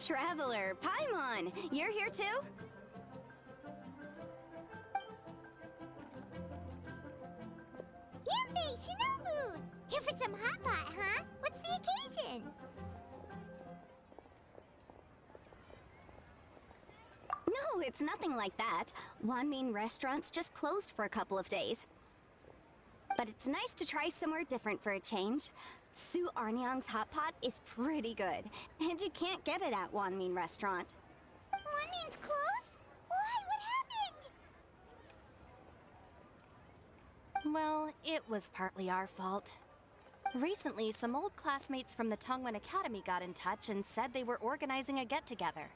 Traveler, Paimon, you're here too? Yu-Peng, Shinobu! Here for some hot pot, huh? What's the occasion? No, it's nothing like that. Wanmin restaurant's just closed for a couple of days. But it's nice to try somewhere different for a change. Su Arnyang's hot pot is pretty good, and you can't get it at Wanmin restaurant. Wanmin's closed? Why? What happened? Well, it was partly our fault. Recently, some old classmates from the Tongwen Academy got in touch and said they were organizing a get-together.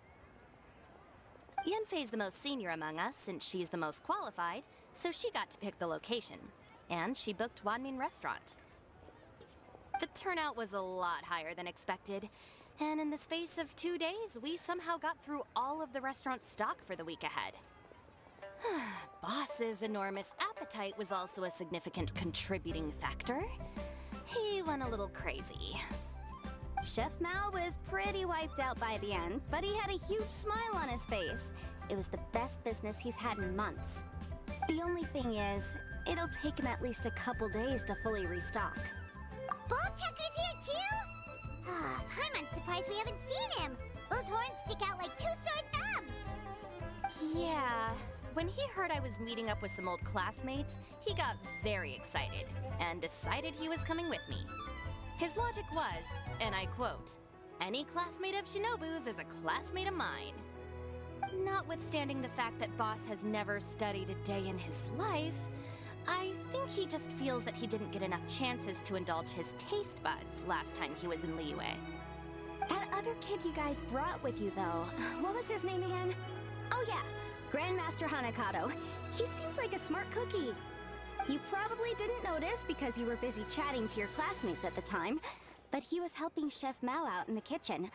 Yanfei's the most senior among us, since she's the most qualified, so she got to pick the location. And she booked Wanmin Restaurant. The turnout was a lot higher than expected, and in the space of 2 days, we somehow got through all of the restaurant's stock for the week ahead. Boss's enormous appetite was also a significant contributing factor. He went a little crazy. Chef Mao was pretty wiped out by the end, but he had a huge smile on his face. It was the best business he's had in months. The only thing is, it'll take him at least a couple days to fully restock. Bullchucker's here too? Paimon's surprised we haven't seen him. Those horns stick out like two sore thumbs. Yeah, when he heard I was meeting up with some old classmates, he got very excited and decided he was coming with me. His logic was, and I quote, "Any classmate of Shinobu's is a classmate of mine." Notwithstanding the fact that Boss has never studied a day in his life, I think he just feels that he didn't get enough chances to indulge his taste buds last time he was in Liyue. That other kid you guys brought with you, though, what was his name again? Oh yeah, Grandmaster Hanakato. He seems like a smart cookie. You probably didn't notice because you were busy chatting to your classmates at the time, but he was helping Chef Mao out in the kitchen,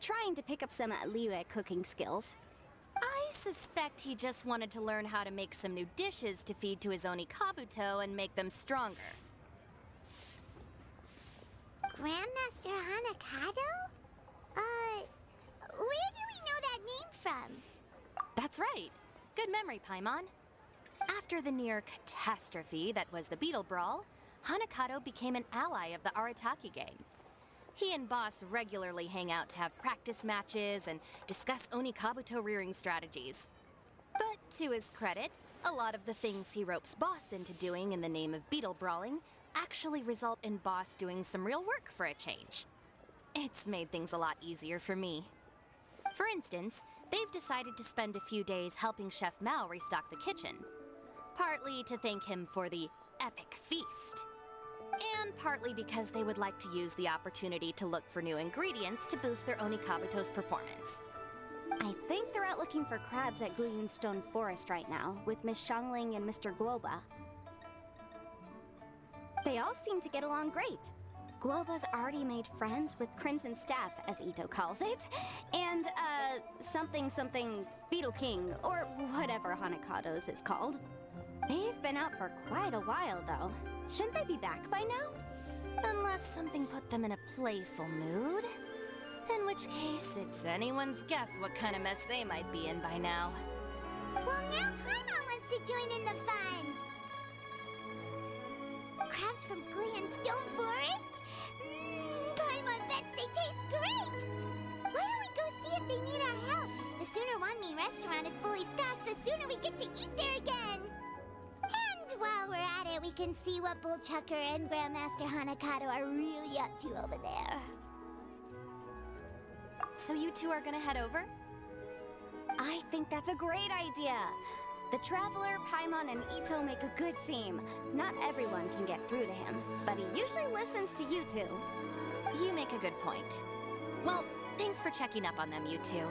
trying to pick up some Liyue cooking skills. I suspect he just wanted to learn how to make some new dishes to feed to his Onikabuto and make them stronger. Grandmaster Hanakato? Where do we know that name from? That's right. Good memory, Paimon. After the near catastrophe that was the Beetle Brawl, Hanakato became an ally of the Arataki gang. He and Boss regularly hang out to have practice matches and discuss Onikabuto rearing strategies. But to his credit, a lot of the things he ropes Boss into doing in the name of Beetle Brawling actually result in Boss doing some real work for a change. It's made things a lot easier for me. For instance, they've decided to spend a few days helping Chef Mao restock the kitchen. Partly to thank him for the epic feast. And partly because they would like to use the opportunity to look for new ingredients to boost their Onikabuto's performance. I think they're out looking for crabs at Guyun Stone Forest right now, with Miss Shangling and Mr. Guoba. They all seem to get along great. Guoba's already made friends with Crimson Staff, as Ito calls it, and, something Beetle King, or whatever Hanakado's is called. They've been out for quite a while, though. Shouldn't they be back by now? Unless something put them in a playful mood. In which case, it's anyone's guess what kind of mess they might be in by now. Well, now Paimon wants to join in the fun. Crabs from Guyun Stone Forest? Paimon bets they taste great! Why don't we go see if they need our help? The sooner Wanmin restaurant is fully stocked, the sooner we get to eat there again! And while we're at it, we can see what Bullchucker and Grandmaster Hanakato are really up to over there. So you two are gonna head over? I think that's a great idea. The Traveler, Paimon, and Ito make a good team. Not everyone can get through to him, but he usually listens to you two. You make a good point. Well, thanks for checking up on them, you two.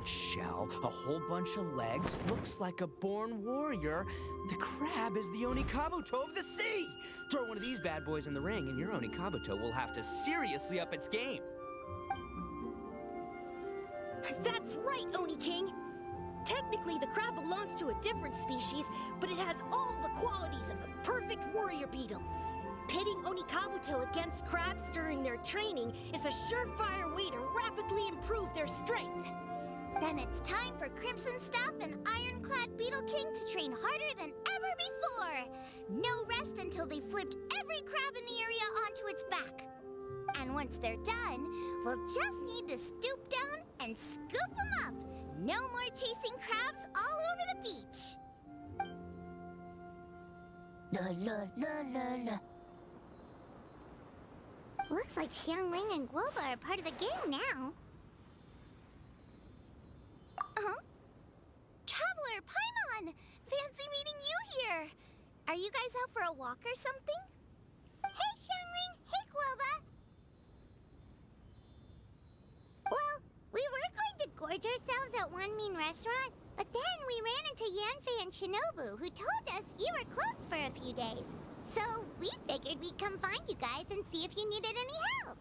hard shell, a whole bunch of legs, looks like a born warrior. The crab is the Onikabuto of the sea! Throw one of these bad boys in the ring and your Onikabuto will have to seriously up its game. That's right, Oni King! Technically, the crab belongs to a different species, but it has all the qualities of the perfect warrior beetle. Pitting Onikabuto against crabs during their training is a surefire way to rapidly improve their strength. Then it's time for Crimson Staff and Ironclad Beetle King to train harder than ever before. No rest until they've flipped every crab in the area onto its back. And once they're done, we'll just need to stoop down and scoop them up. No more chasing crabs all over the beach. La la la la la. Looks like Xiangling and Guoba are part of the game now. Huh? Traveler, Paimon! Fancy meeting you here! Are you guys out for a walk or something? Hey, Xiangling! Hey, Guoba! Well, we were going to gorge ourselves at One Mean Restaurant, but then we ran into Yanfei and Shinobu, who told us you were closed for a few days. So we figured we'd come find you guys and see if you needed any help.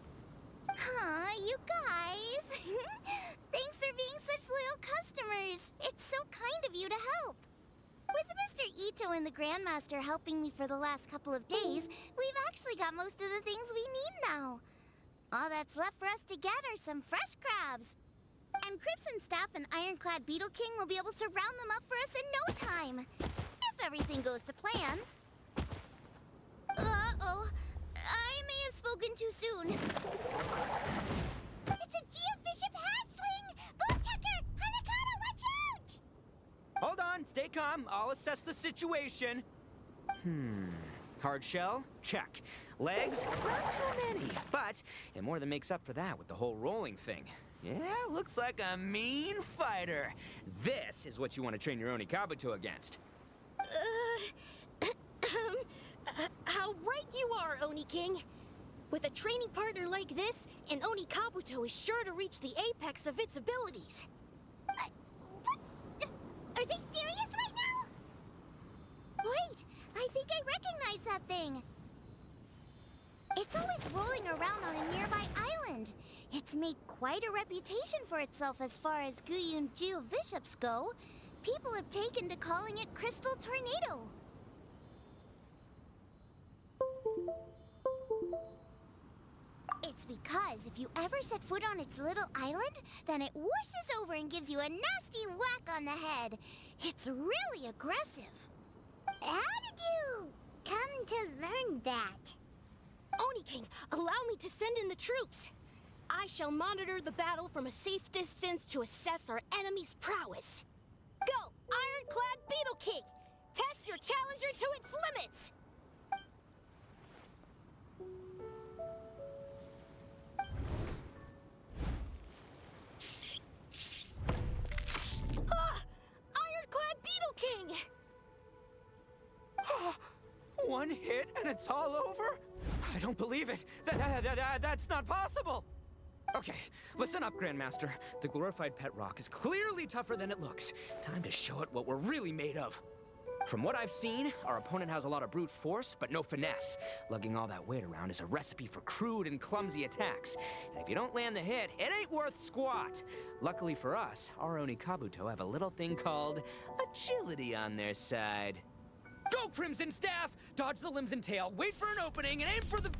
Huh, you guys. Thanks for being such loyal customers. It's so kind of you to help. With Mr. Ito and the Grandmaster helping me for the last couple of days, we've actually got most of the things we need now. All that's left for us to get are some fresh crabs. And Crimson Staff and Ironclad Beetle King will be able to round them up for us in no time. If everything goes to plan. Uh-oh. I may have spoken too soon. It's a Geobishop hatchling! Bullchucker! Hanakata, watch out! Hold on, stay calm. I'll assess the situation. Hard shell? Check. Legs? Not too many. But it more than makes up for that with the whole rolling thing. Yeah, looks like a mean fighter. This is what you want to train your Onikabuto against. How right you are, Oni King. With a training partner like this, an Onikabuto is sure to reach the apex of its abilities. What? Are they serious right now? Wait, I think I recognize that thing. It's always rolling around on a nearby island. It's made quite a reputation for itself as far as Guyun Geobishops go. People have taken to calling it Crystal Tornado. It's because if you ever set foot on its little island, then it whooshes over and gives you a nasty whack on the head. It's really aggressive. How did you come to learn that? Oni King, allow me to send in the troops. I shall monitor the battle from a safe distance to assess our enemy's prowess. Go, Ironclad Beetle King! Test your challenger to its limits! Ironclad Beetle King! One hit and it's all over? I don't believe it. That's not possible. Okay, listen up, Grandmaster. The glorified pet rock is clearly tougher than it looks. Time to show it what we're really made of. From what I've seen, our opponent has a lot of brute force, but no finesse. Lugging all that weight around is a recipe for crude and clumsy attacks. And if you don't land the hit, it ain't worth squat. Luckily for us, our Onikabuto have a little thing called agility on their side. Go, Crimson Staff! Dodge the limbs and tail, wait for an opening, and aim for the...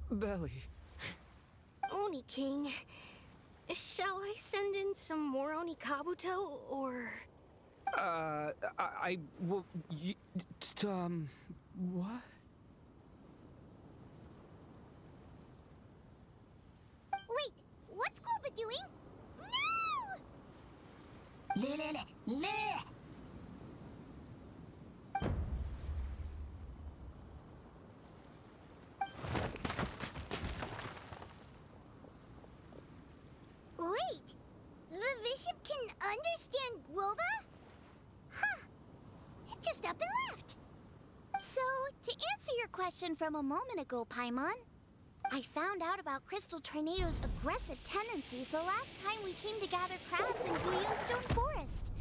belly. Oni King, shall I send in some more Onikabuto, or... What? Wait, what's Guoba doing? No! Wait, the bishop can understand Guoba? It just up and left. So, to answer your question from a moment ago, Paimon, I found out about Crystal Tornado's aggressive tendencies the last time we came to gather crabs in Stone Forest.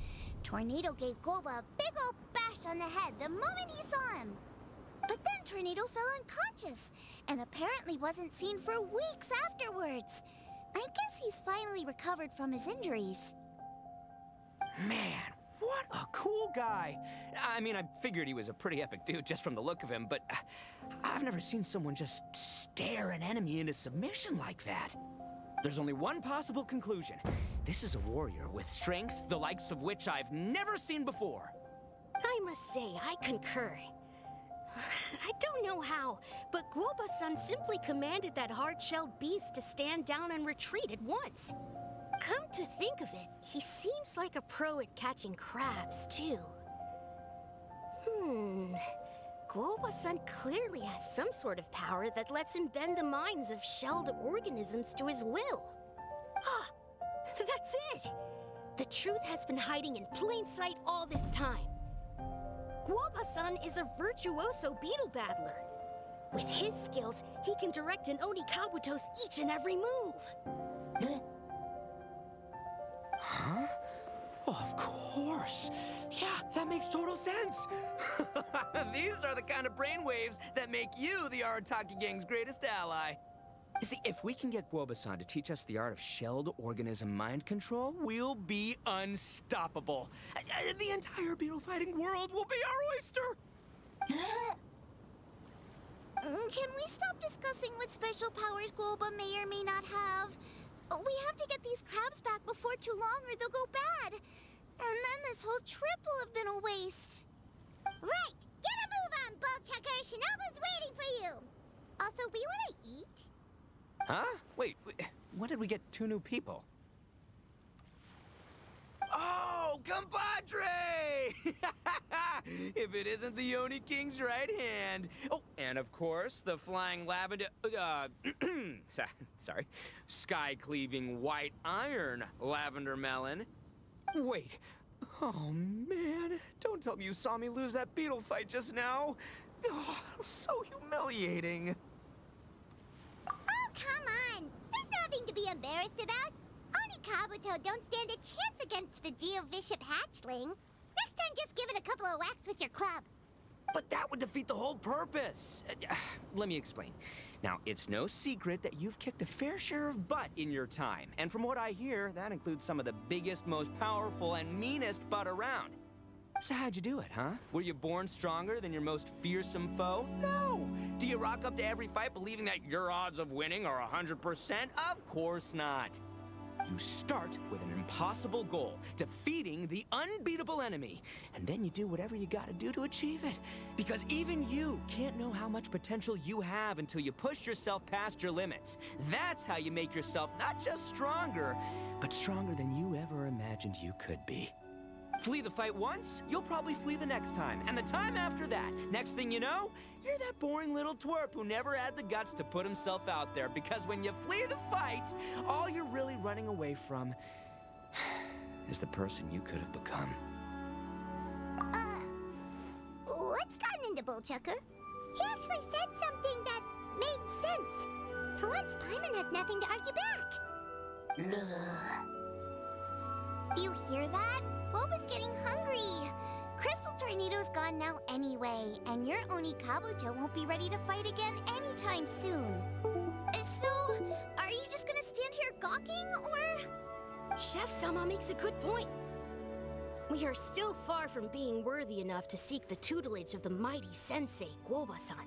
Tornado gave Golba a big old bash on the head the moment he saw him. But then Tornado fell unconscious, and apparently wasn't seen for weeks afterwards. I guess he's finally recovered from his injuries. Man, what a cool guy. I mean, I figured he was a pretty epic dude just from the look of him, but I've never seen someone just stare an enemy into submission like that. There's only one possible conclusion. This is a warrior with strength the likes of which I've never seen before. I must say, I concur. I don't know how, but Guoba-san simply commanded that hard-shelled beast to stand down and retreat at once. Come to think of it, he seems like a pro at catching crabs, too. Guoba-san clearly has some sort of power that lets him bend the minds of shelled organisms to his will. Ah, that's it! The truth has been hiding in plain sight all this time. Guoba-san is a virtuoso beetle battler. With his skills, he can direct an Oni Kabuto's each and every move. Huh? Oh, of course. Yeah, that makes total sense. These are the kind of brainwaves that make you the Arataki gang's greatest ally. You see, if we can get Guoba-san to teach us the art of shelled organism mind control, we'll be unstoppable. The entire beetle fighting world will be our oyster. Can we stop discussing what special powers Guoba may or may not have? We have to get these crabs back before too long or they'll go bad. And then this whole trip will have been a waste. Right! Get a move on, Bullchucker! Shinobu's waiting for you! Also, we want to eat? Huh? Wait, when did we get 2 new people? Oh, compadre! If it isn't the Oni King's right hand. Oh, and of course, the flying lavender, sorry, sky-cleaving white iron lavender melon. Wait, oh man, don't tell me you saw me lose that beetle fight just now. Oh, so humiliating. Oh, come on! There's nothing to be embarrassed about. Oni Kabuto don't stand a chance against the Geovishap hatchling. Next time, just give it a couple of whacks with your club. But that would defeat the whole purpose. Let me explain. Now, it's no secret that you've kicked a fair share of butt in your time. And from what I hear, that includes some of the biggest, most powerful, and meanest butt around. So how'd you do it, huh? Were you born stronger than your most fearsome foe? No! Do you rock up to every fight believing that your odds of winning are 100%? Of course not. You start with an impossible goal, defeating the unbeatable enemy. And then you do whatever you gotta do to achieve it. Because even you can't know how much potential you have until you push yourself past your limits. That's how you make yourself not just stronger, but stronger than you ever imagined you could be. Flee the fight once, you'll probably flee the next time, and the time after that. Next thing you know, you're that boring little twerp who never had the guts to put himself out there, because when you flee the fight, all you're really running away from is the person you could have become. What's gotten into Bullchucker? He actually said something that made sense. For once, Paimon has nothing to argue back. You hear that? Boba's getting hungry. Crystal Tornado's gone now anyway, and your Oni Kabuto won't be ready to fight again anytime soon. So, are you just gonna stand here gawking, or...? Chef-sama makes a good point. We are still far from being worthy enough to seek the tutelage of the mighty sensei, Guoba-san.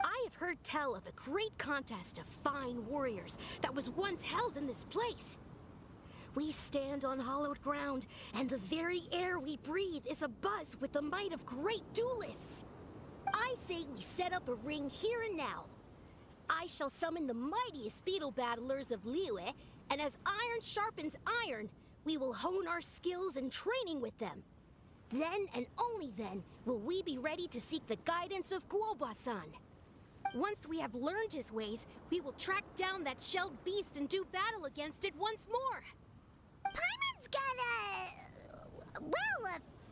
I have heard tell of a great contest of fine warriors that was once held in this place. We stand on hallowed ground, and the very air we breathe is abuzz with the might of great duelists. I say we set up a ring here and now. I shall summon the mightiest beetle battlers of Liyue, and as iron sharpens iron, we will hone our skills and training with them. Then and only then will we be ready to seek the guidance of Guoba-san. Once we have learned his ways, we will track down that shelled beast and do battle against it once more. Paimon's got a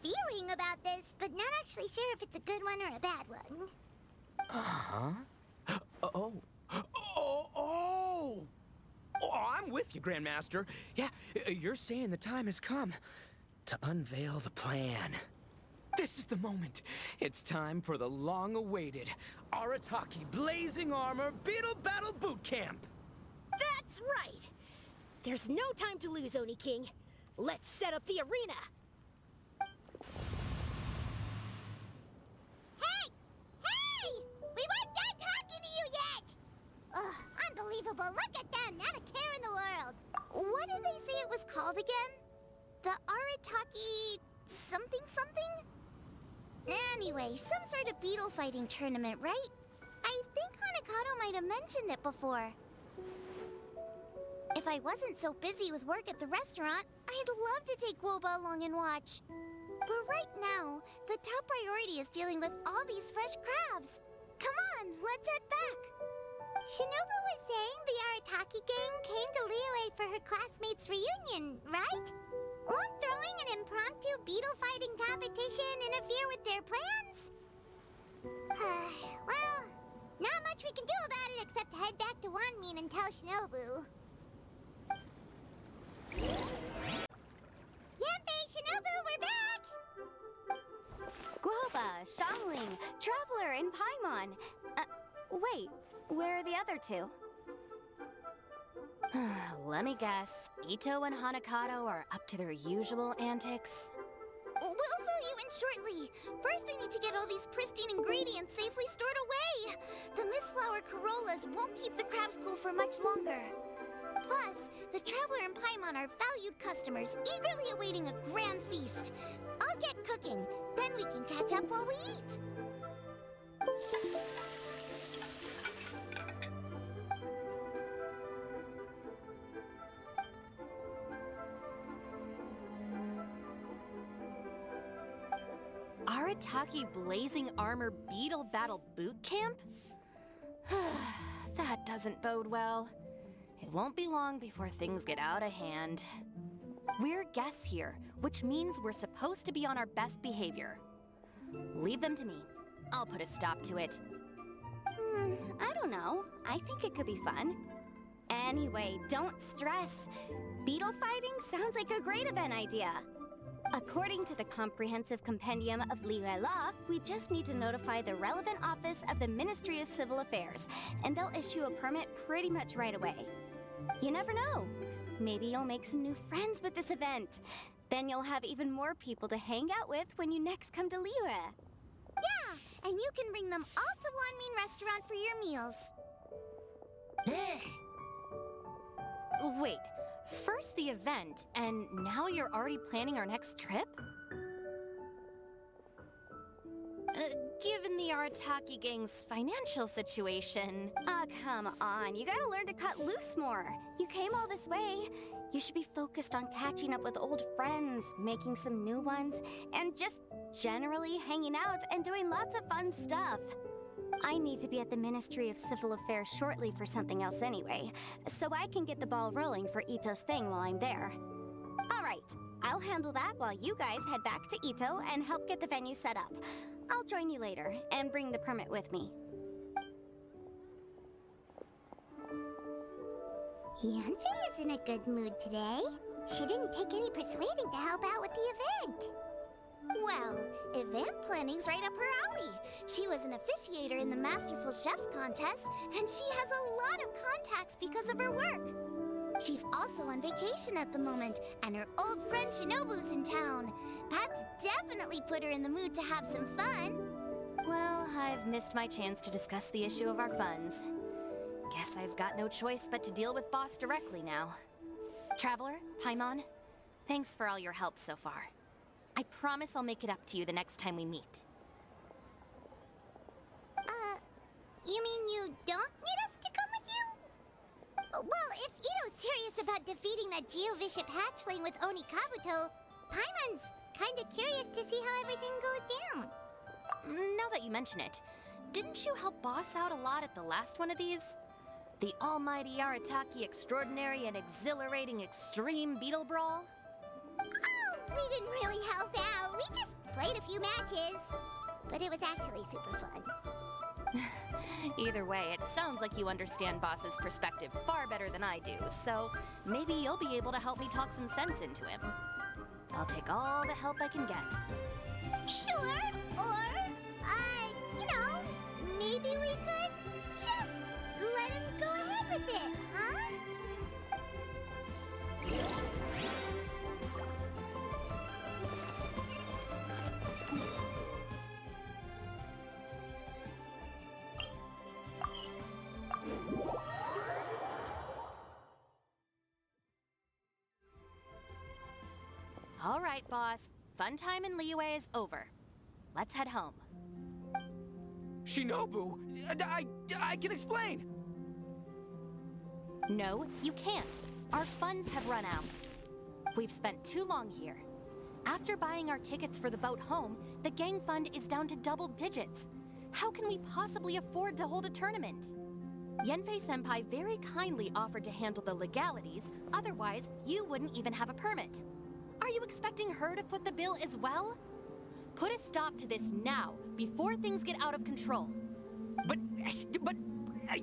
feeling about this, but not actually sure if it's a good one or a bad one. Uh-huh. Oh, I'm with you, Grandmaster. Yeah, you're saying the time has come to unveil the plan. This is the moment. It's time for the long-awaited Arataki Blazing Armor Beetle Battle Boot Camp. That's right! There's no time to lose, Oni King. Let's set up the arena! Hey! Hey! We weren't done talking to you yet! Ugh, unbelievable. Look at them, not a care in the world. What did they say it was called again? The Arataki something something? Anyway, some sort of beetle fighting tournament, right? I think Hanakato might have mentioned it before. If I wasn't so busy with work at the restaurant, I'd love to take Woba along and watch. But right now, the top priority is dealing with all these fresh crabs. Come on, let's head back. Shinobu was saying the Arataki gang came to Liyue for her classmates' reunion, right? Won't throwing an impromptu beetle fighting competition interfere with their plans? Well, not much we can do about it except head back to Wanmin and tell Shinobu. Yanfei, Shinobu, we're back! Guoba, Xiangling, Traveler, and Paimon. Wait, where are the other two? Let me guess. Ito and Hanakato are up to their usual antics. We'll fill you in shortly. First, I need to get all these pristine ingredients safely stored away. The Mistflower Corollas won't keep the crabs cool for much longer. Plus, the Traveler and Paimon are valued customers, eagerly awaiting a grand feast. I'll get cooking, then we can catch up while we eat. Arataki Blazing Armor Beetle Battle Boot Camp? That doesn't bode well. It won't be long before things get out of hand. We're guests here, which means we're supposed to be on our best behavior. Leave them to me. I'll put a stop to it. I don't know. I think it could be fun. Anyway, don't stress. Beetle fighting sounds like a great event idea. According to the Comprehensive Compendium of Liyue Law, we just need to notify the relevant office of the Ministry of Civil Affairs, and they'll issue a permit pretty much right away. You never know. Maybe you'll make some new friends with this event. Then you'll have even more people to hang out with when you next come to Liyue. Yeah, and you can bring them all to Wanmin Restaurant for your meals. Wait, first the event, and now you're already planning our next trip? Given the Arataki gang's financial situation... Come on. You gotta learn to cut loose more. You came all this way. You should be focused on catching up with old friends, making some new ones, and just generally hanging out and doing lots of fun stuff. I need to be at the Ministry of Civil Affairs shortly for something else anyway, so I can get the ball rolling for Ito's thing while I'm there. All right, I'll handle that while you guys head back to Ito and help get the venue set up. I'll join you later and bring the permit with me. Yanfei is in a good mood today. She didn't take any persuading to help out with the event. Well, event planning's right up her alley. She was an officiator in the Masterful Chefs contest, and she has a lot of contacts because of her work. She's also on vacation at the moment, and her old friend Shinobu's in town. That's definitely put her in the mood to have some fun. Well, I've missed my chance to discuss the issue of our funds. Guess I've got no choice but to deal with Boss directly now. Traveler, Paimon, thanks for all your help so far. I promise I'll make it up to you the next time we meet. You mean you don't need us to come with you? Well, if Ito's serious about defeating that Geovishap hatchling with Oni Kabuto, Paimon's kinda curious to see how everything goes down. Now that you mention it, didn't you help Boss out a lot at the last one of these? The almighty Arataki extraordinary and exhilarating extreme Beetle Brawl? Oh, we didn't really help out. We just played a few matches. But it was actually super fun. Either way, it sounds like you understand Boss's perspective far better than I do, so maybe you'll be able to help me talk some sense into him. I'll take all the help I can get. Sure, or, maybe we could just let him go ahead with it, huh? All right, boss. Fun time in Liyue is over. Let's head home. Shinobu, I can explain. No, you can't. Our funds have run out. We've spent too long here. After buying our tickets for the boat home, the gang fund is down to double digits. How can we possibly afford to hold a tournament? Yanfei-senpai very kindly offered to handle the legalities, otherwise you wouldn't even have a permit. Are you expecting her to foot the bill as well? Put a stop to this now, before things get out of control. But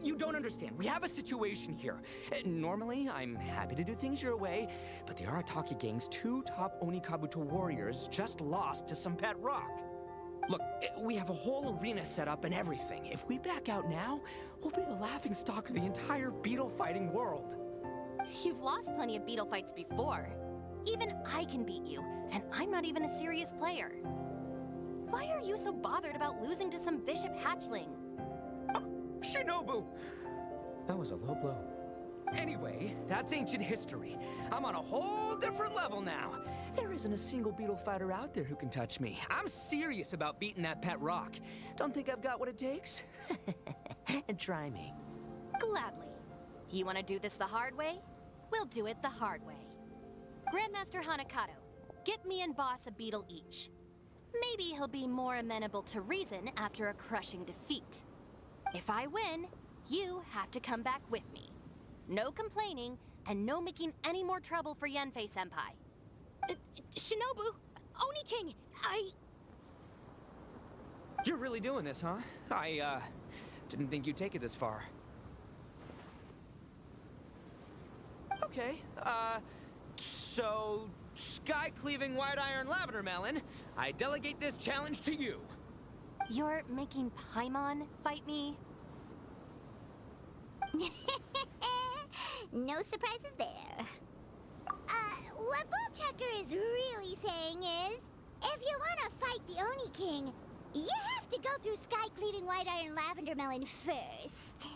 you don't understand. We have a situation here. Normally, I'm happy to do things your way, but the Arataki gang's 2 top Onikabuto warriors just lost to some pet rock. Look, we have a whole arena set up and everything. If we back out now, we'll be the laughingstock of the entire beetle fighting world. You've lost plenty of beetle fights before. Even I can beat you, and I'm not even a serious player. Why are you so bothered about losing to some vicious hatchling? Shinobu! That was a low blow. Anyway, that's ancient history. I'm on a whole different level now. There isn't a single beetle fighter out there who can touch me. I'm serious about beating that pet rock. Don't think I've got what it takes? And try me. Gladly. You want to do this the hard way? We'll do it the hard way. Grandmaster Hanakato, get me and Boss a beetle each. Maybe he'll be more amenable to reason after a crushing defeat. If I win, you have to come back with me. No complaining, and no making any more trouble for Yanfei-senpai. Shinobu, Oni King, You're really doing this, huh? I didn't think you'd take it this far. Okay, so, sky-cleaving white iron lavender melon, I delegate this challenge to you. You're making Paimon fight me? No surprises there. What Bullchucker is really saying is, if you want to fight the Oni King, you have to go through sky-cleaving white iron lavender melon first.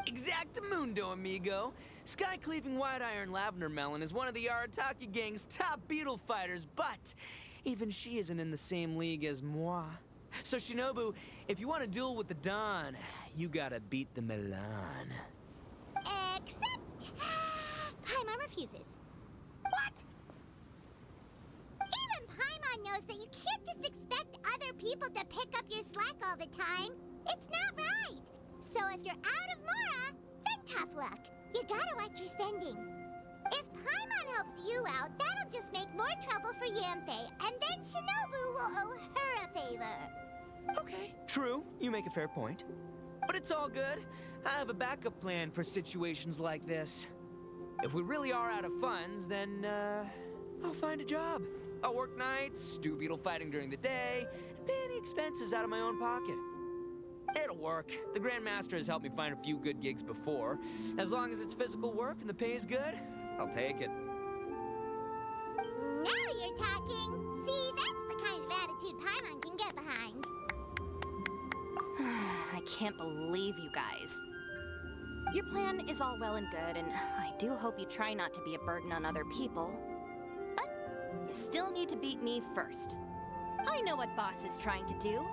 Exactamundo, amigo. Sky-cleaving white iron lavender melon is one of the Arataki gang's top beetle fighters, but even she isn't in the same league as moi. So Shinobu, if you want to duel with the Don, you gotta beat the Milan. Except... Paimon refuses. What? Even Paimon knows that you can't just expect other people to pick up your slack all the time. It's not right. So if you're out of Mora, then tough luck. You gotta watch your spending. If Paimon helps you out, that'll just make more trouble for Yanfei, and then Shinobu will owe her a favor. Okay, true. You make a fair point. But it's all good. I have a backup plan for situations like this. If we really are out of funds, then, I'll find a job. I'll work nights, do beetle fighting during the day, and pay any expenses out of my own pocket. It'll work. The Grandmaster has helped me find a few good gigs before. As long as it's physical work and the pay is good, I'll take it. Now you're talking. See, that's the kind of attitude Paimon can get behind. I can't believe you guys. Your plan is all well and good, and I do hope you try not to be a burden on other people. But you still need to beat me first. I know what Boss is trying to do.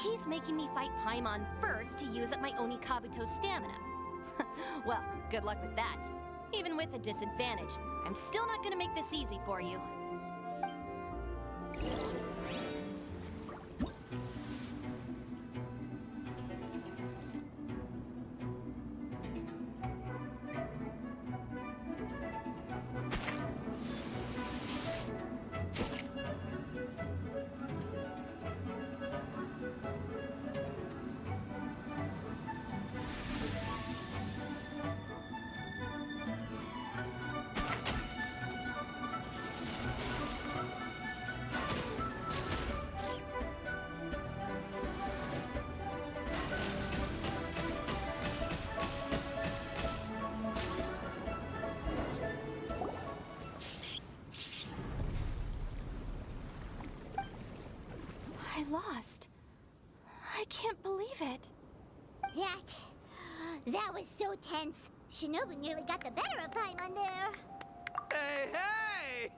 He's making me fight Paimon first to use up my Onikabuto stamina. Well, good luck with that. Even with a disadvantage, I'm still not gonna make this easy for you. lost. I can't believe it. That was so tense. Shinobu nearly got the better of Paimon there. Hey, hey!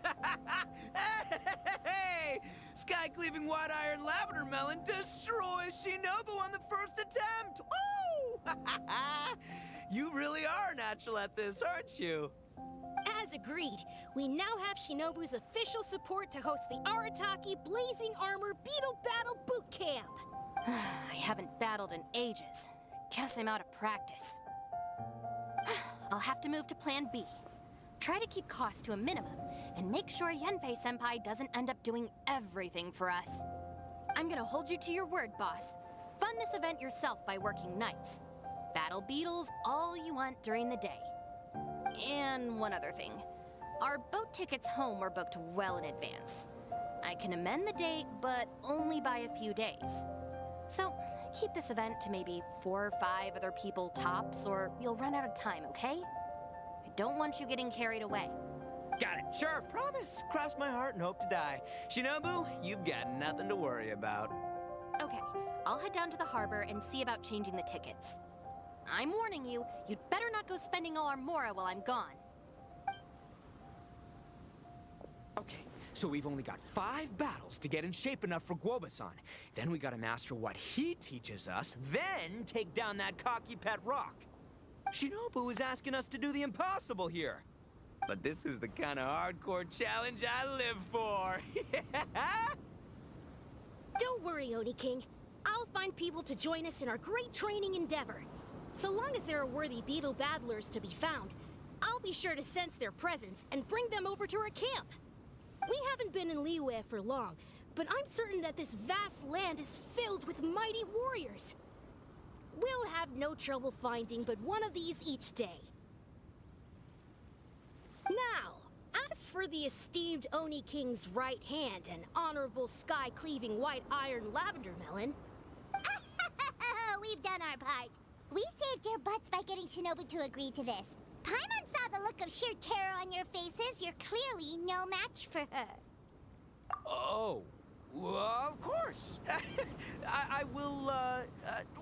Hey! Sky-cleaving white iron lavender melon destroys Shinobu on the first attempt! Woo! You really are natural at this, aren't you? As agreed, we now have Shinobu's official support to host the Arataki Blazing Armor Beetle Battle Boot Camp. I haven't battled in ages. Guess I'm out of practice. I'll have to move to Plan B. Try to keep costs to a minimum, and make sure Yanfei-senpai doesn't end up doing everything for us. I'm gonna hold you to your word, boss. Fund this event yourself by working nights. Battle beetles all you want during the day. And one other thing. Our boat tickets home were booked well in advance. I can amend the date, but only by a few days. So, keep this event to maybe 4 or 5 other people tops, or you'll run out of time, okay? I don't want you getting carried away. Got it. Sure, promise. Cross my heart and hope to die. Shinobu, you've got nothing to worry about. Okay, I'll head down to the harbor and see about changing the tickets. I'm warning you, you'd better not go spending all our mora while I'm gone. Okay, so we've only got 5 battles to get in shape enough for Guoba-san. Then we gotta master what he teaches us, then take down that cocky pet rock. Shinobu is asking us to do the impossible here. But this is the kind of hardcore challenge I live for. Don't worry, Oni King. I'll find people to join us in our great training endeavor. So long as there are worthy beetle battlers to be found, I'll be sure to sense their presence and bring them over to our camp. We haven't been in Liyue for long, but I'm certain that this vast land is filled with mighty warriors. We'll have no trouble finding but one of these each day. Now, as for the esteemed Oni King's right hand and honorable sky-cleaving white iron lavender melon... We've done our part. We saved your butts by getting Shinobu to agree to this. Paimon saw the look of sheer terror on your faces. You're clearly no match for her. Oh, well, of course. I will,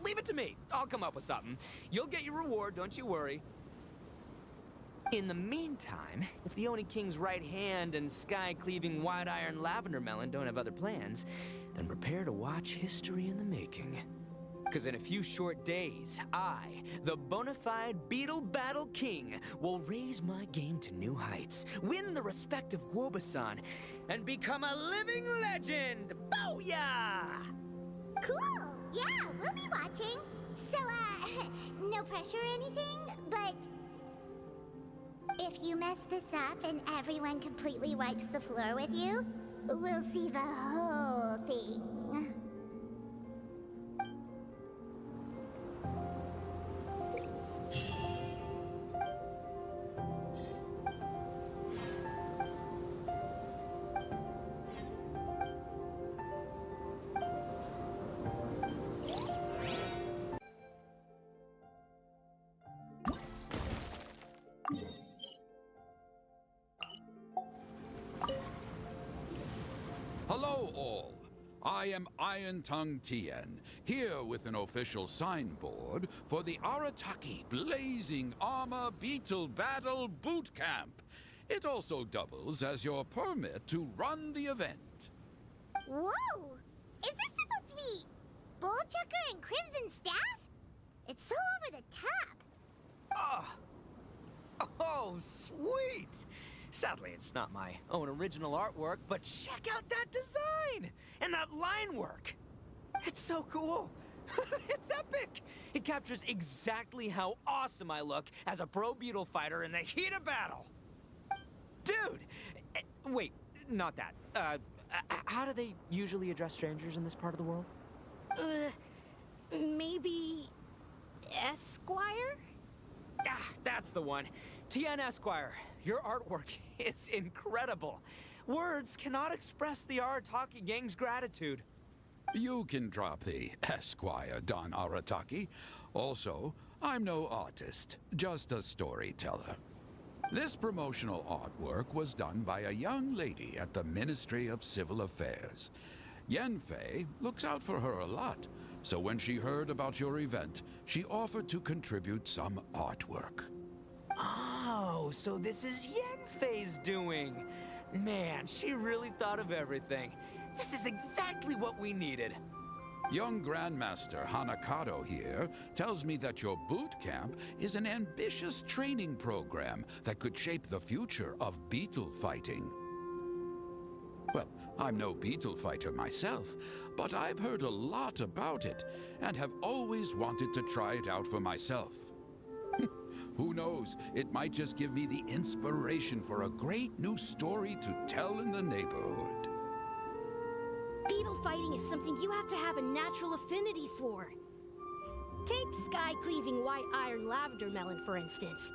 leave it to me. I'll come up with something. You'll get your reward, don't you worry. In the meantime, if the Oni King's right hand and sky-cleaving white iron lavender melon don't have other plans, then prepare to watch history in the making. Because in a few short days, I, the bona fide Beetle Battle King, will raise my game to new heights, win the respect of Guoba-san, and become a living legend! Booyah! Cool! Yeah, we'll be watching. So, no pressure or anything, but... if you mess this up and everyone completely wipes the floor with you, we'll see the whole thing. Hello, all. I am Iron Tongue Tien, here with an official signboard for the Arataki Blazing Armor Beetle Battle Boot Camp. It also doubles as your permit to run the event. Whoa! Is this supposed to be Bullchucker and Crimson Staff? It's so over the top. Oh, sweet! Sadly, it's not my own original artwork, but check out that design! And that line work! It's so cool! It's epic! It captures exactly how awesome I look as a pro beetle fighter in the heat of battle! Dude! Wait, not that. How do they usually address strangers in this part of the world? Maybe... Esquire? Ah, that's the one. Tien Esquire, your artwork is incredible. Words cannot express the Arataki gang's gratitude. You can drop the Esquire, Don Arataki. Also, I'm no artist, just a storyteller. This promotional artwork was done by a young lady at the Ministry of Civil Affairs. Yanfei looks out for her a lot, so when she heard about your event, she offered to contribute some artwork. Oh, so this is Yanfei's doing. Man, she really thought of everything. This is exactly what we needed. Young Grandmaster Hanakado here tells me that your boot camp is an ambitious training program that could shape the future of beetle fighting. Well, I'm no beetle fighter myself, but I've heard a lot about it and have always wanted to try it out for myself. Who knows, it might just give me the inspiration for a great new story to tell in the neighborhood. Beetle fighting is something you have to have a natural affinity for. Take sky-cleaving white iron lavender melon, for instance.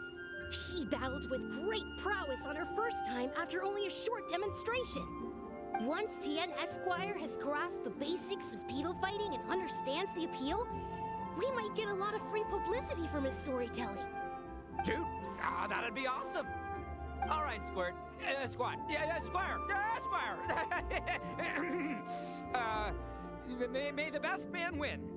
She battled with great prowess on her first time after only a short demonstration. Once Tien Esquire has grasped the basics of beetle fighting and understands the appeal, we might get a lot of free publicity from his storytelling. Dude, that'd be awesome. All right, Squirt. Squad. Yeah, Squire. Squire. May the best man win.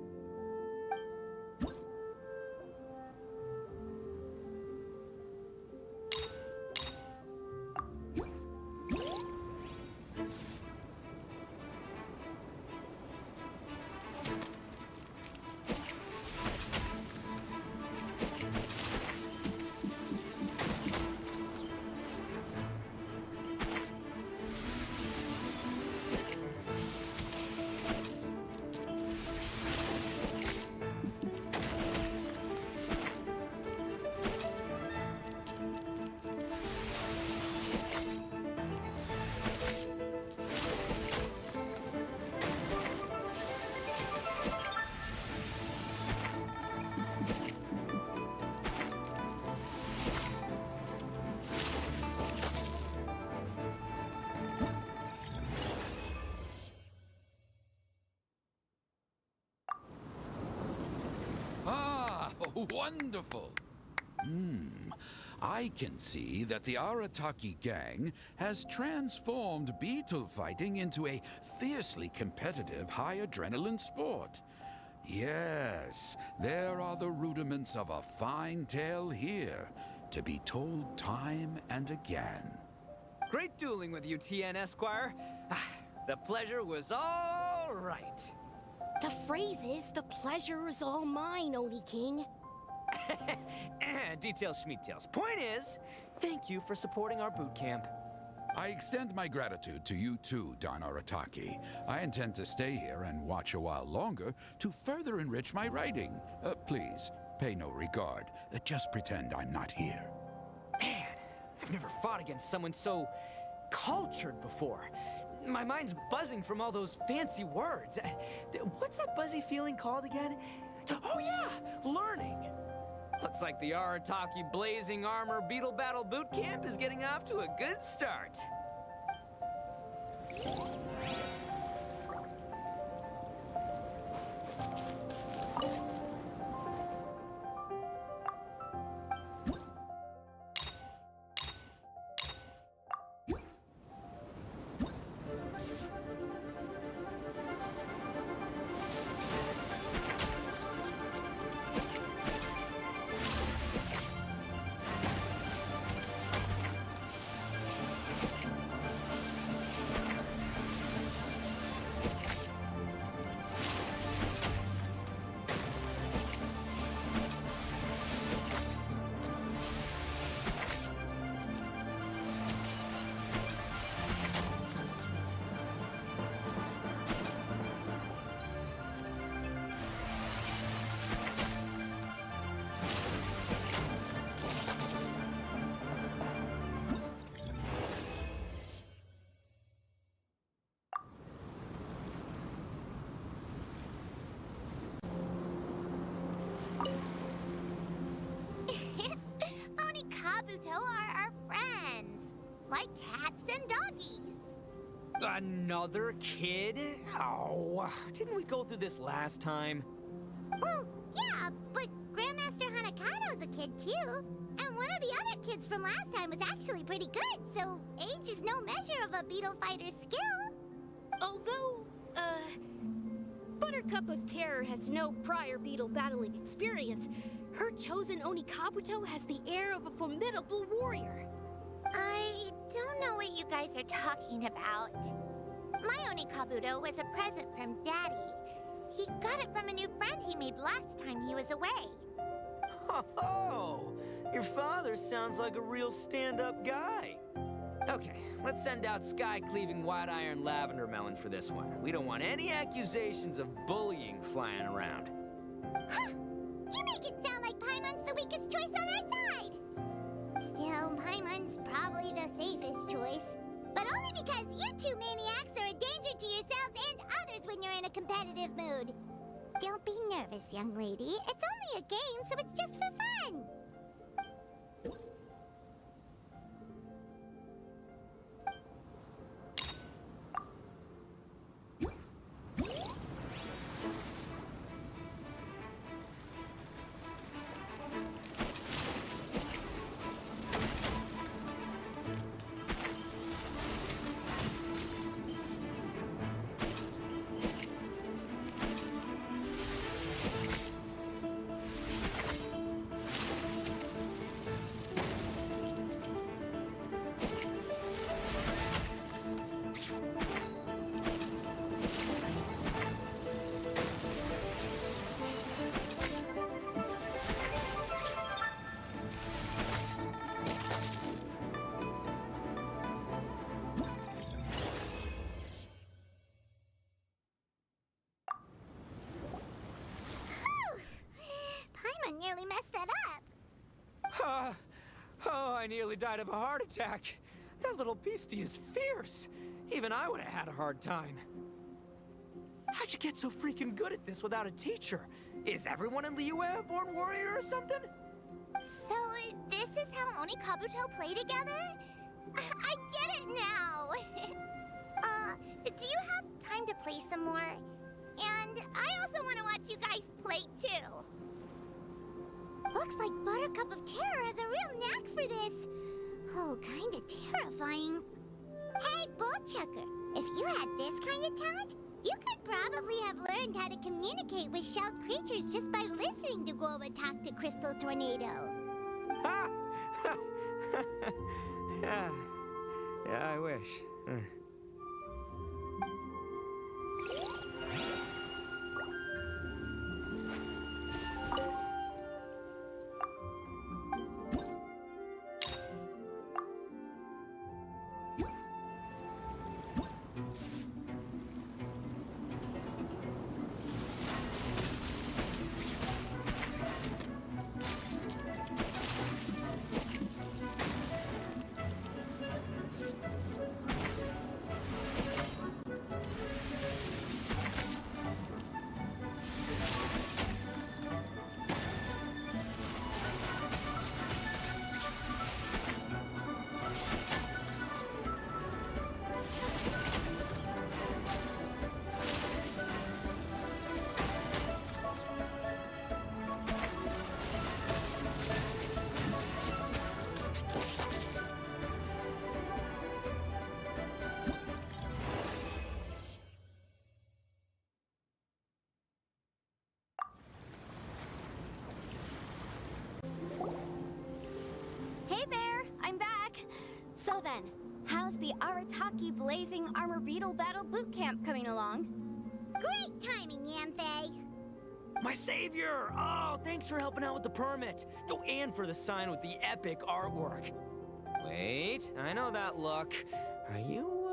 Wonderful! I can see that the Arataki gang has transformed beetle fighting into a fiercely competitive, high-adrenaline sport. Yes, there are the rudiments of a fine tale here, to be told time and again. Great dueling with you, Tien Esquire. The pleasure was all right. The phrase is, the pleasure is all mine, Oni King. Details, schmeetails. Point is, thank you for supporting our boot camp. I extend my gratitude to you too, Don Arataki. I intend to stay here and watch a while longer to further enrich my writing. Please, pay no regard. Just pretend I'm not here. Man, I've never fought against someone so cultured before. My mind's buzzing from all those fancy words. What's that buzzy feeling called again? Oh yeah, learning. Looks like the Arataki Blazing Armor Beetle Battle Boot Camp is getting off to a good start. Are our friends, like cats and doggies. Another kid? Oh, didn't we go through this last time? Well, yeah, but Grandmaster Hanakado's a kid too. And one of the other kids from last time was actually pretty good, so age is no measure of a beetle fighter's skill. Although, Buttercup of Terror has no prior beetle battling experience. Her chosen Oni Kabuto has the air of a formidable warrior. I don't know what you guys are talking about. My Oni Kabuto was a present from Daddy. He got it from a new friend he made last time he was away. Oh, your father sounds like a real stand-up guy. Okay, let's send out sky-cleaving white-iron lavender melon for this one. We don't want any accusations of bullying flying around. Huh! You make it sound like Paimon's the weakest choice on our side! Still, Paimon's probably the safest choice. But only because you two maniacs are a danger to yourselves and others when you're in a competitive mood. Don't be nervous, young lady. It's only a game, so it's just for fun. Paimon nearly messed that up. Oh, I nearly died of a heart attack. That little beastie is fierce. Even I would have had a hard time. How'd you get so freaking good at this without a teacher? Is everyone in Liyue a born warrior or something? So, this is how Oni Kabuto play together? I get it now! Do you have time to play some more? And I also want to watch you guys play, too. Looks like Buttercup of Terror has a real knack for this. Oh, kinda terrifying. Hey, Bullchucker, if you had this kind of talent, you could probably have learned how to communicate with shelled creatures just by listening to Guoba talk to Crystal Tornado. Ha! Yeah, I wish. Hey there, I'm back. So then, how's the Arataki Blazing Armor Beetle Battle Boot Camp coming along? Great timing, Yamfei. My savior! Oh, thanks for helping out with the permit. Oh, and for the sign with the epic artwork. Wait, I know that look. Are you,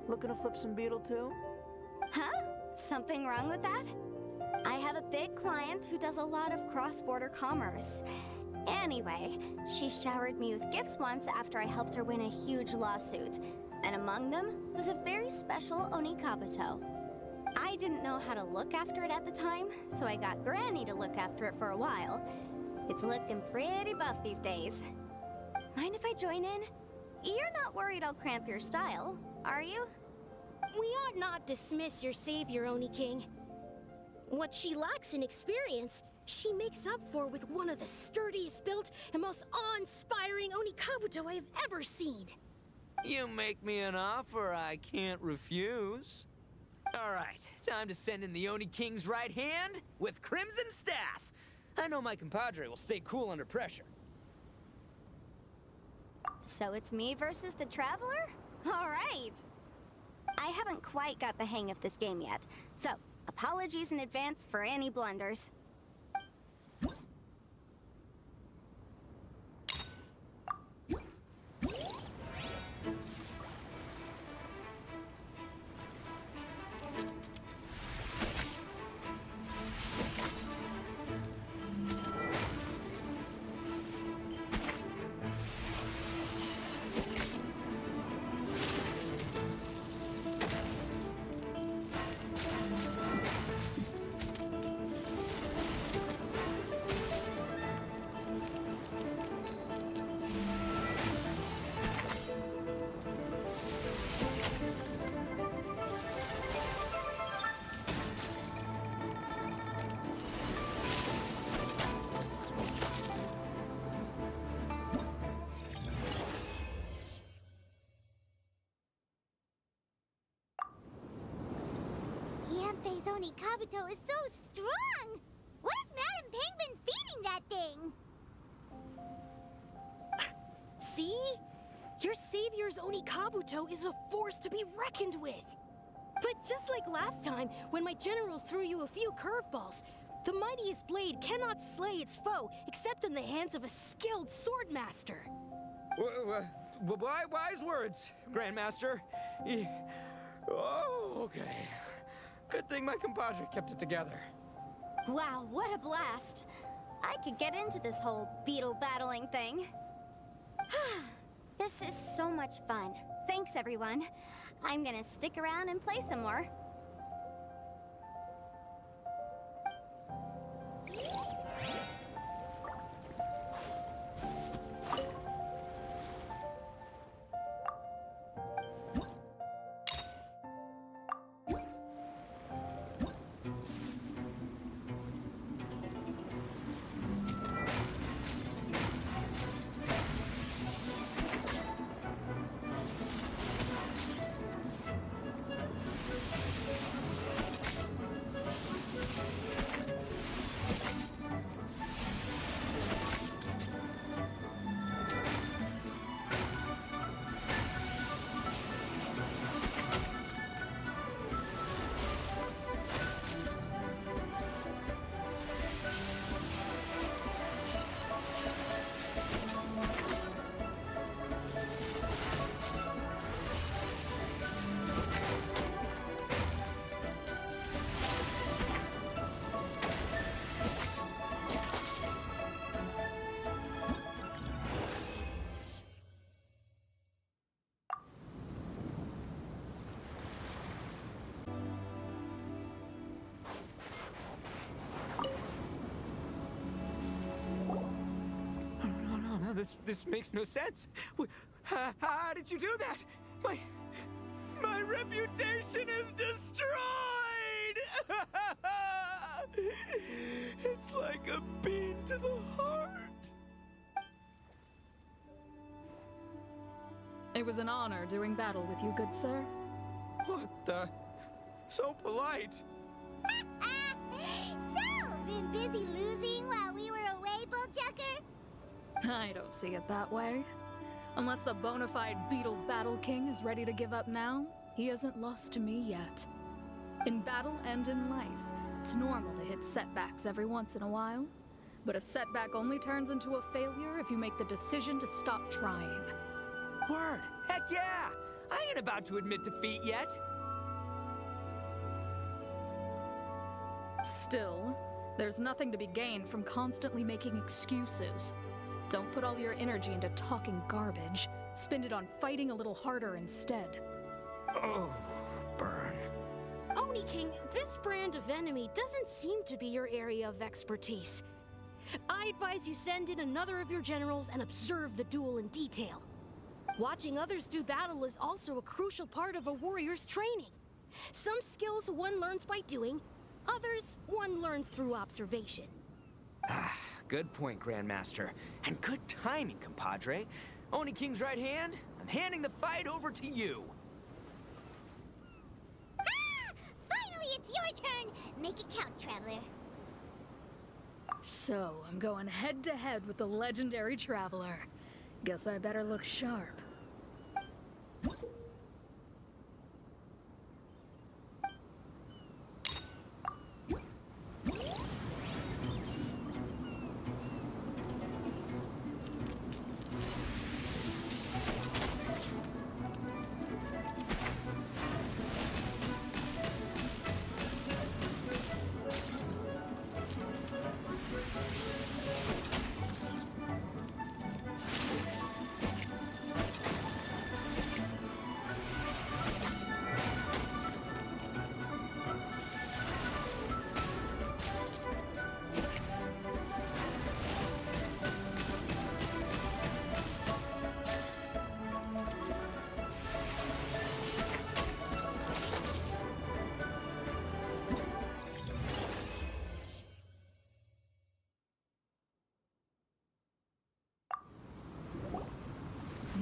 looking to flip some Beetle too? Huh? Something wrong with that? I have a big client who does a lot of cross-border commerce. Anyway, she showered me with gifts once after I helped her win a huge lawsuit. And among them was a very special Oni Kabuto. I didn't know how to look after it at the time, so I got Granny to look after it for a while. It's looking pretty buff these days. Mind if I join in? You're not worried I'll cramp your style, are you? We ought not dismiss your savior, Oni King. What she lacks in experience, she makes up for with one of the sturdiest built and most awe-inspiring Oni Kabuto I have ever seen. You make me an offer I can't refuse. All right, time to send in the Oni King's right hand with Crimson Staff. I know my compadre will stay cool under pressure. So it's me versus the Traveler? All right. I haven't quite got the hang of this game yet, so apologies in advance for any blunders. Yanfei's Oni Kabuto is so strong! What has Madame Peng been feeding that thing? See? Your savior's Oni Kabuto is a force to be reckoned with. But just like last time, when my generals threw you a few curveballs, the mightiest blade cannot slay its foe except in the hands of a skilled swordmaster. Wise words, Grandmaster. Oh, okay. Good thing my compadre kept it together. Wow, what a blast. I could get into this whole beetle battling thing. This is so much fun. Thanks, everyone. I'm gonna stick around and play some more. This makes no sense. How did you do that? My reputation is destroyed! It's like a bean to the heart. It was an honor doing battle with you, good sir. What the? So polite. So, been busy losing while we were away, Bullchucker? I don't see it that way. Unless the bona fide Beetle Battle King is ready to give up now, he hasn't lost to me yet. In battle and in life, it's normal to hit setbacks every once in a while. But a setback only turns into a failure if you make the decision to stop trying. Word! Heck yeah! I ain't about to admit defeat yet. Still, there's nothing to be gained from constantly making excuses. Don't put all your energy into talking garbage. Spend it on fighting a little harder instead. Oh, burn. Oni King, this brand of enemy doesn't seem to be your area of expertise. I advise you send in another of your generals and observe the duel in detail. Watching others do battle is also a crucial part of a warrior's training. Some skills one learns by doing, others one learns through observation. Good point, Grandmaster. And good timing, compadre. Oni King's right hand, I'm handing the fight over to you. Ah! turn. Make it count, Traveler. So, I'm going head-to-head with the legendary Traveler. Guess I better look sharp.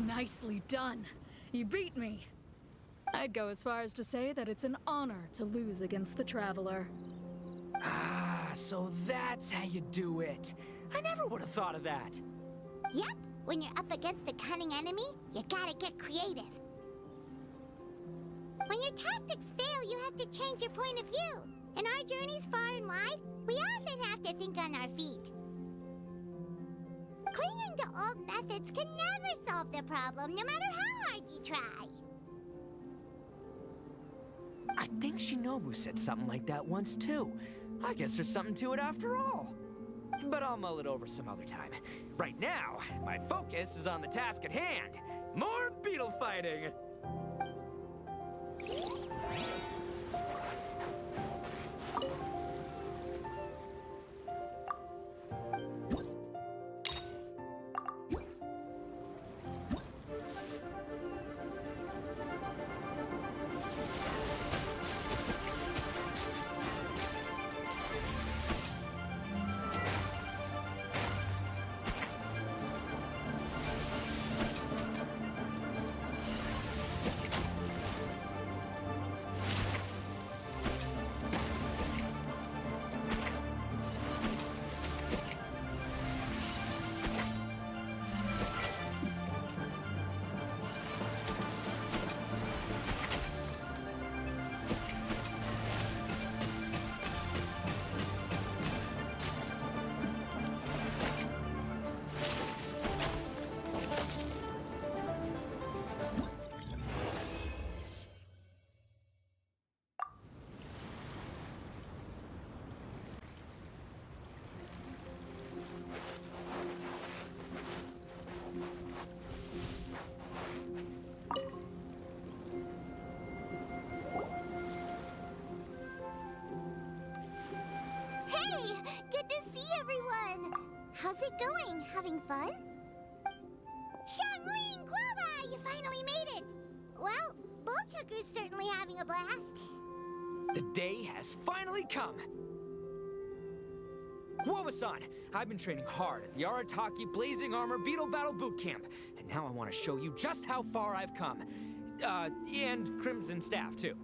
Nicely done. You beat me. I'd go as far as to say that it's an honor to lose against the Traveler. Ah, so that's how you do it. I never would have thought of that. Yep, when you're up against a cunning enemy, you gotta get creative. When your tactics fail, you have to change your point of view. In our journeys far and wide, we often have to think on our feet. Clinging to old methods can never solve the problem, no matter how hard you try. I think Shinobu said something like that once too. I guess there's something to it after all. But I'll mull it over some other time. Right now, my focus is on the task at hand. More beetle fighting! Hey, good to see everyone. How's it going? Having fun? Xiangling Guoba, you finally made it. Well, Bullchucker's certainly having a blast. The day has finally come! Guoba-san, I've been training hard at the Arataki Blazing Armor Beetle Battle Boot Camp, and now I want to show you just how far I've come. And Crimson Staff, too.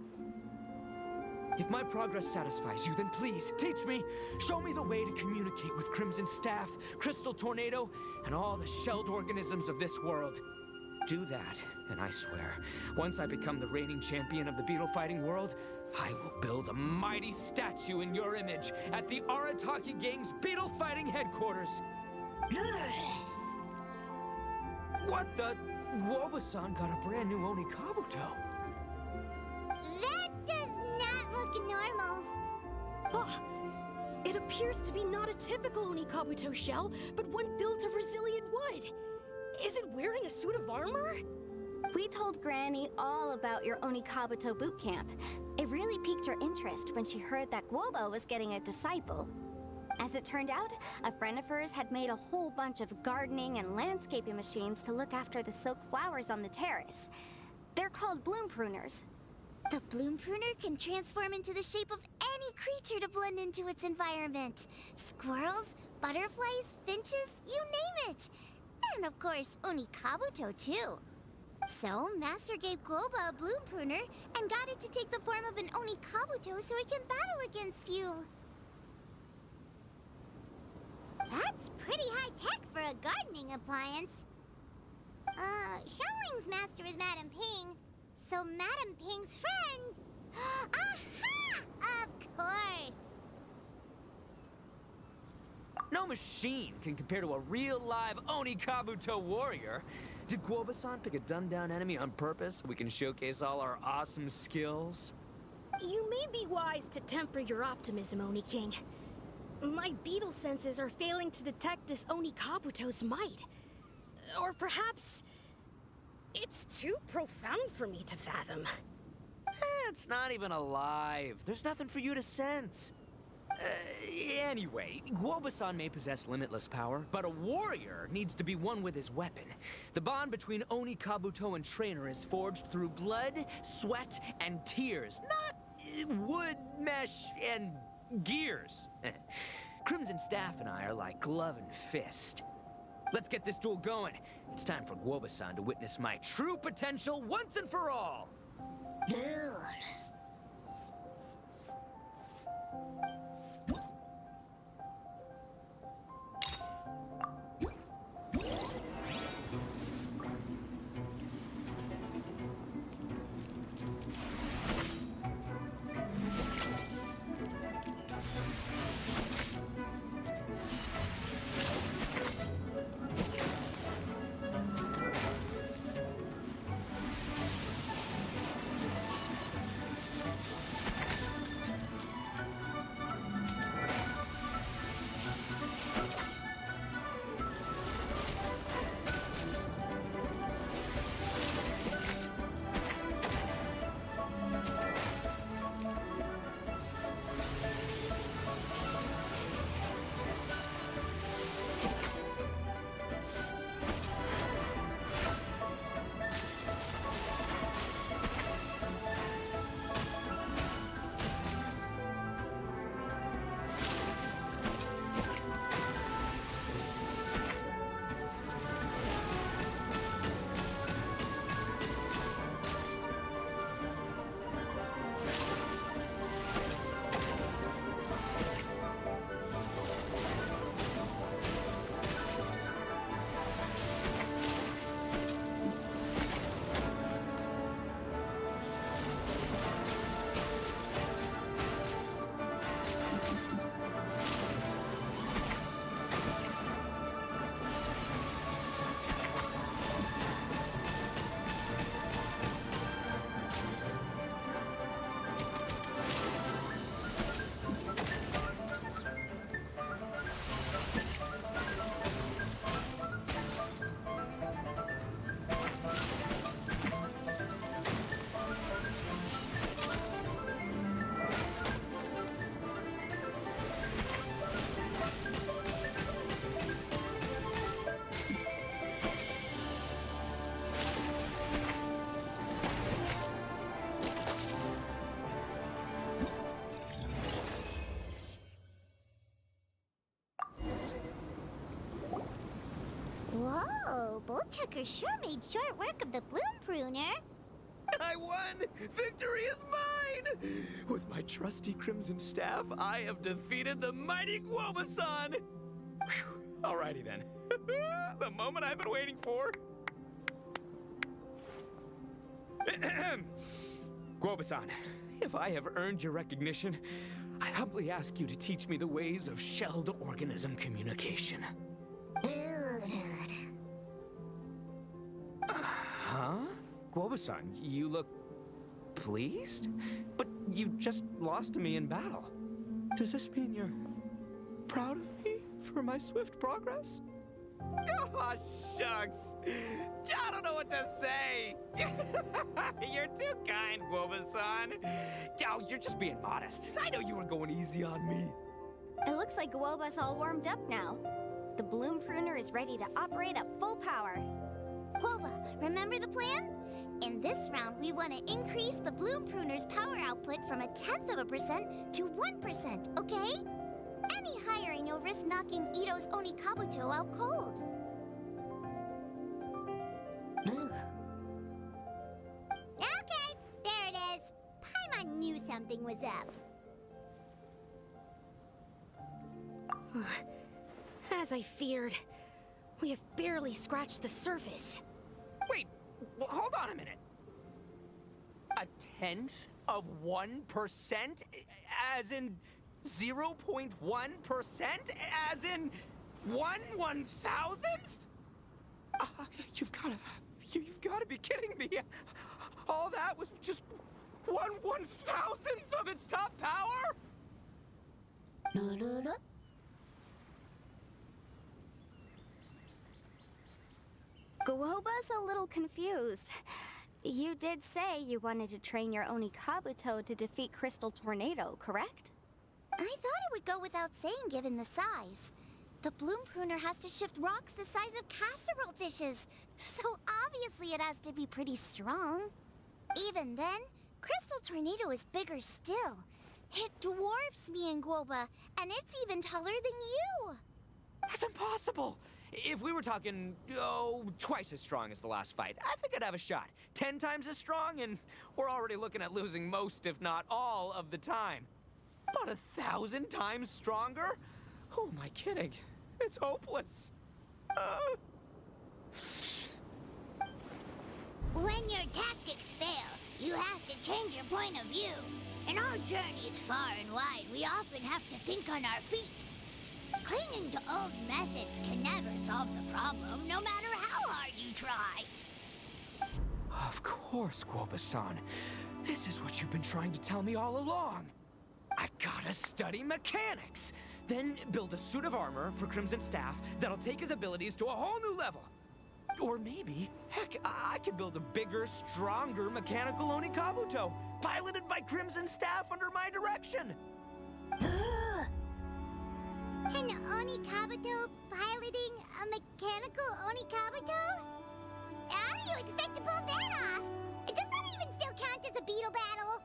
If my progress satisfies you, then please, teach me. Show me the way to communicate with Crimson Staff, Crystal Tornado, and all the shelled organisms of this world. Do that, and I swear, once I become the reigning champion of the beetle fighting world, I will build a mighty statue in your image at the Arataki Gang's beetle fighting headquarters. What the? Guoba-san got a brand new Oni Kabuto. That does not look normal. Oh, it appears to be not a typical Onikabuto shell, but one built of resilient wood. Is it wearing a suit of armor? We told Granny all about your Onikabuto boot camp. It really piqued her interest when she heard that Guoba was getting a disciple. As it turned out, a friend of hers had made a whole bunch of gardening and landscaping machines to look after the silk flowers on the terrace. They're called bloom pruners. The bloom pruner can transform into the shape of any creature to blend into its environment. Squirrels, butterflies, finches, you name it. And of course, Onikabuto too. So, Master gave Guoba a bloom pruner and got it to take the form of an Oni Kabuto so it can battle against you. That's pretty high-tech for a gardening appliance. Xiangling's master is Madame Ping, so Madame Ping's friend... Aha! Of course! No machine can compare to a real live Oni Kabuto warrior. Did Guoba-san pick a dumbed-down enemy on purpose so we can showcase all our awesome skills? You may be wise to temper your optimism, Oni King. My beetle senses are failing to detect this Oni Kabuto's might. Or perhaps... it's too profound for me to fathom. It's not even alive. There's nothing for you to sense. Anyway, Guoba-san may possess limitless power, but a warrior needs to be one with his weapon. The bond between Oni Kabuto and trainer is forged through blood, sweat, and tears, not wood, mesh, and gears. Crimson Staff and I are like glove and fist. Let's get this duel going. It's time for Guoba-san to witness my true potential once and for all. Whoa, Bullchucker sure made short work of the bloom pruner. I won! Victory is mine! With my trusty Crimson Staff, I have defeated the mighty Guoba-san! Whew. Alrighty then. The moment I've been waiting for. Guoba-san, if I have earned your recognition, I humbly ask you to teach me the ways of shelled organism communication. Huh? Guoba-san, you look pleased? But you just lost to me in battle. Does this mean you're proud of me for my swift progress? Oh, shucks. I don't know what to say. You're too kind, Guoba-san. Oh, you're just being modest. I know you were going easy on me. It looks like Guoba's all warmed up now. The bloom pruner is ready to operate at full power. Guoba, remember the plan? In this round, we want to increase the bloom pruner's power output from 0.1% to 1%, okay? Any higher and you'll risk knocking Ito's Oni Kabuto out cold. something was up. As I feared, we have barely scratched the surface. Wait, hold on a minute. A 1/10 of 1%? As in 0.1%? As in 1/1000th? You've gotta be kidding me. All that was just 1/1000th of its top power? Guoba's a little confused. You did say you wanted to train your Onikabuto to defeat Crystal Tornado, correct? I thought it would go without saying given the size. The bloom pruner has to shift rocks the size of casserole dishes, so obviously it has to be pretty strong. Even then, Crystal Tornado is bigger still. It dwarfs me and Guoba, and it's even taller than you. That's impossible! If we were talking, twice as strong as the last fight, I think I'd have a shot. 10 times as strong, and we're already looking at losing most, if not all, of the time. About 1,000 times stronger? Who am I kidding? It's hopeless. When your tactics fail, you have to change your point of view. In our journeys far and wide, we often have to think on our feet. Clinging to old methods can never solve the problem, no matter how hard you try. Of course, Guoba-san. This is what you've been trying to tell me all along. I gotta study mechanics, then build a suit of armor for Crimson Staff that'll take his abilities to a whole new level. Or maybe, heck, I could build a bigger, stronger mechanical Onikabuto, piloted by Crimson Staff under my direction. An Onikabuto piloting a mechanical Onikabuto? How do you expect to pull that off? Does that even still count as a beetle battle?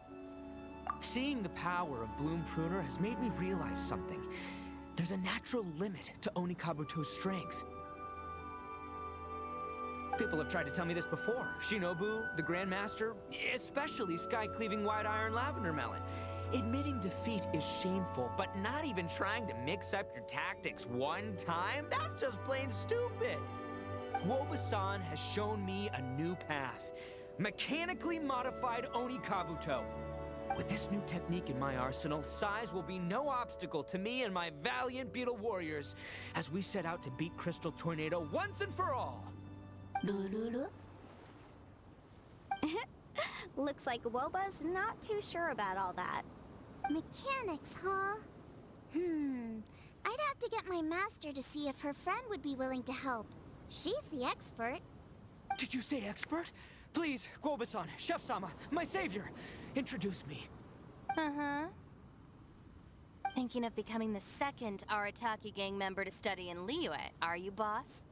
Seeing the power of Bloom Pruner has made me realize something. There's a natural limit to Onikabuto's strength. People have tried to tell me this before. Shinobu, the Grandmaster, especially Sky-Cleaving White Iron Lavender Melon. Admitting defeat is shameful, but not even trying to mix up your tactics one time? That's just plain stupid. Guoba-san has shown me a new path. Mechanically modified Onikabuto. With this new technique in my arsenal, size will be no obstacle to me and my valiant Beetle warriors as we set out to beat Crystal Tornado once and for all. Looks like Woba's not too sure about all that. Mechanics, huh? I'd have to get my master to see if her friend would be willing to help. She's the expert. Did you say expert? Please, Guoba-san, Chef-sama, my savior, introduce me. Thinking of becoming the second Arataki gang member to study in Liyue, are you, boss?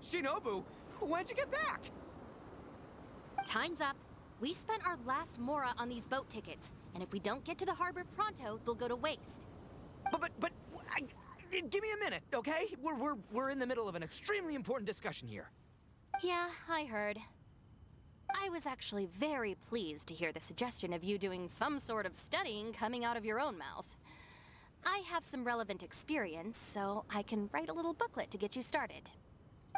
Shinobu, when'd you get back? Time's up. We spent our last Mora on these boat tickets, and if we don't get to the harbor pronto, they'll go to waste. Give me a minute, okay? We're in the middle of an extremely important discussion here. Yeah, I heard. I was actually very pleased to hear the suggestion of you doing some sort of studying coming out of your own mouth. I have some relevant experience, so I can write a little booklet to get you started.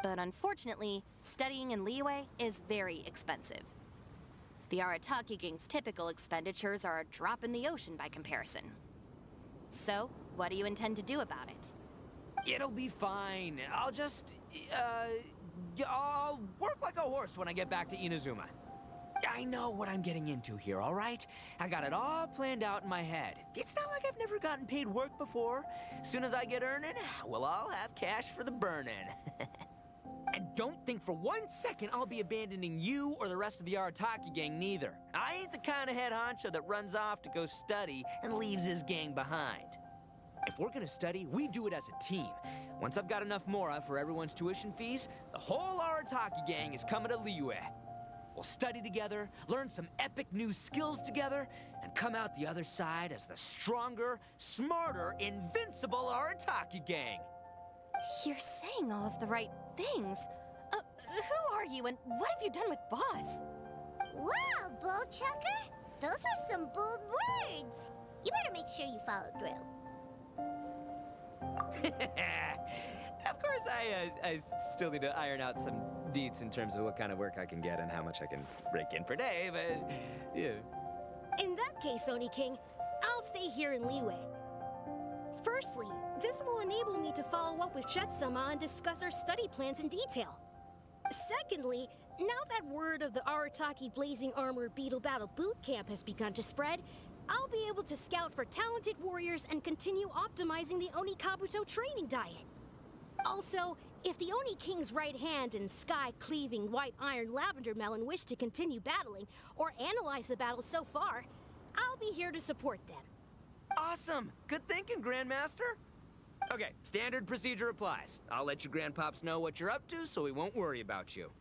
But unfortunately, studying in Liyue is very expensive. The Arataki gang's typical expenditures are a drop in the ocean by comparison. So, what do you intend to do about it? It'll be fine. I'll work like a horse when I get back to Inazuma. I know what I'm getting into here, all right? I got it all planned out in my head. It's not like I've never gotten paid work before. As soon as I get earning, we'll all have cash for the burning. And don't think for 1 second I'll be abandoning you or the rest of the Arataki gang neither. I ain't the kind of head honcho that runs off to go study and leaves his gang behind. If we're gonna study, we do it as a team. Once I've got enough Mora for everyone's tuition fees, the whole Arataki gang is coming to Liyue. We'll study together, learn some epic new skills together, and come out the other side as the stronger, smarter, invincible Arataki gang. You're saying all of the right things. Who are you and what have you done with Boss? Wow, Bullchucker! Those were some bold words. You better make sure you follow through. Of course, I still need to iron out some deets in terms of what kind of work I can get and how much I can rake in per day, but yeah. In that case, Oni King, I'll stay here in Liyue. Firstly, this will enable me to follow up with Chef Sama and discuss our study plans in detail. Secondly, now that word of the Arataki Blazing Armor Beetle Battle Boot Camp has begun to spread, I'll be able to scout for talented warriors and continue optimizing the Oni Kabuto training diet. Also, if the Oni King's right hand and sky-cleaving white iron lavender melon wish to continue battling or analyze the battle so far, I'll be here to support them. Awesome! Good thinking, Grandmaster! Okay, standard procedure applies. I'll let you Grandpops know what you're up to so we won't worry about you.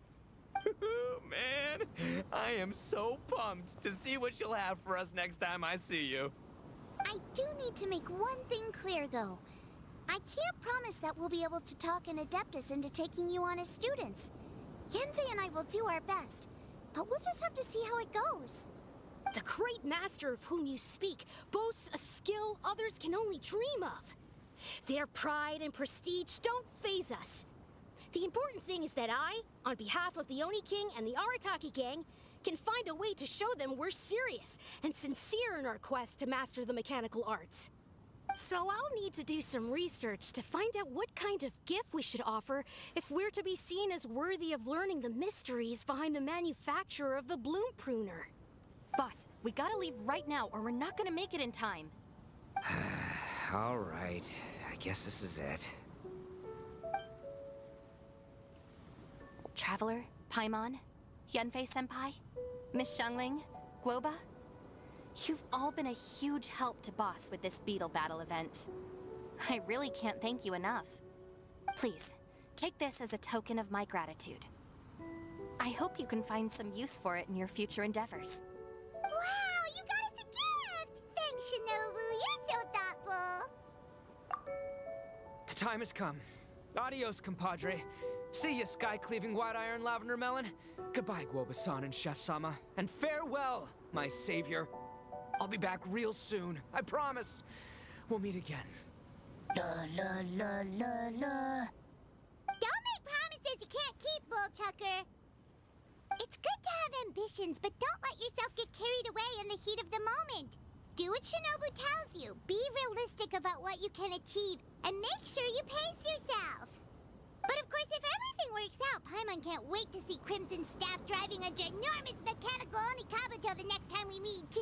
Man, I am so pumped to see what you'll have for us next time I see you. I do need to make one thing clear, though. I can't promise that we'll be able to talk an Adeptus into taking you on as students. Yanfei and I will do our best, but we'll just have to see how it goes. The great master of whom you speak boasts a skill others can only dream of. Their pride and prestige don't faze us. The important thing is that I, on behalf of the Oni King and the Arataki gang, can find a way to show them we're serious and sincere in our quest to master the mechanical arts. So I'll need to do some research to find out what kind of gift we should offer if we're to be seen as worthy of learning the mysteries behind the manufacture of the Bloom Pruner. Boss, we gotta leave right now or we're not gonna make it in time. All right, I guess this is it. Traveler, Paimon, Yanfei-senpai, Miss Xiangling, Guoba. You've all been a huge help to Boss with this Beetle Battle event. I really can't thank you enough. Please, take this as a token of my gratitude. I hope you can find some use for it in your future endeavors. Wow, you got us a gift! Thanks, Shinobu. You're so thoughtful. The time has come. Adios, compadre. See ya, sky-cleaving white iron lavender melon. Goodbye, Guoba-san and Chef Sama. And farewell, my savior. I'll be back real soon, I promise. We'll meet again. La la la la la. Don't make promises you can't keep, Bullchucker. It's good to have ambitions, but don't let yourself get carried away in the heat of the moment. Do what Shinobu tells you. Be realistic about what you can achieve, and make sure you pace yourself. But of course, if everything works out, Paimon can't wait to see Crimson Staff driving a ginormous mechanical Oni Kabuto the next time we meet.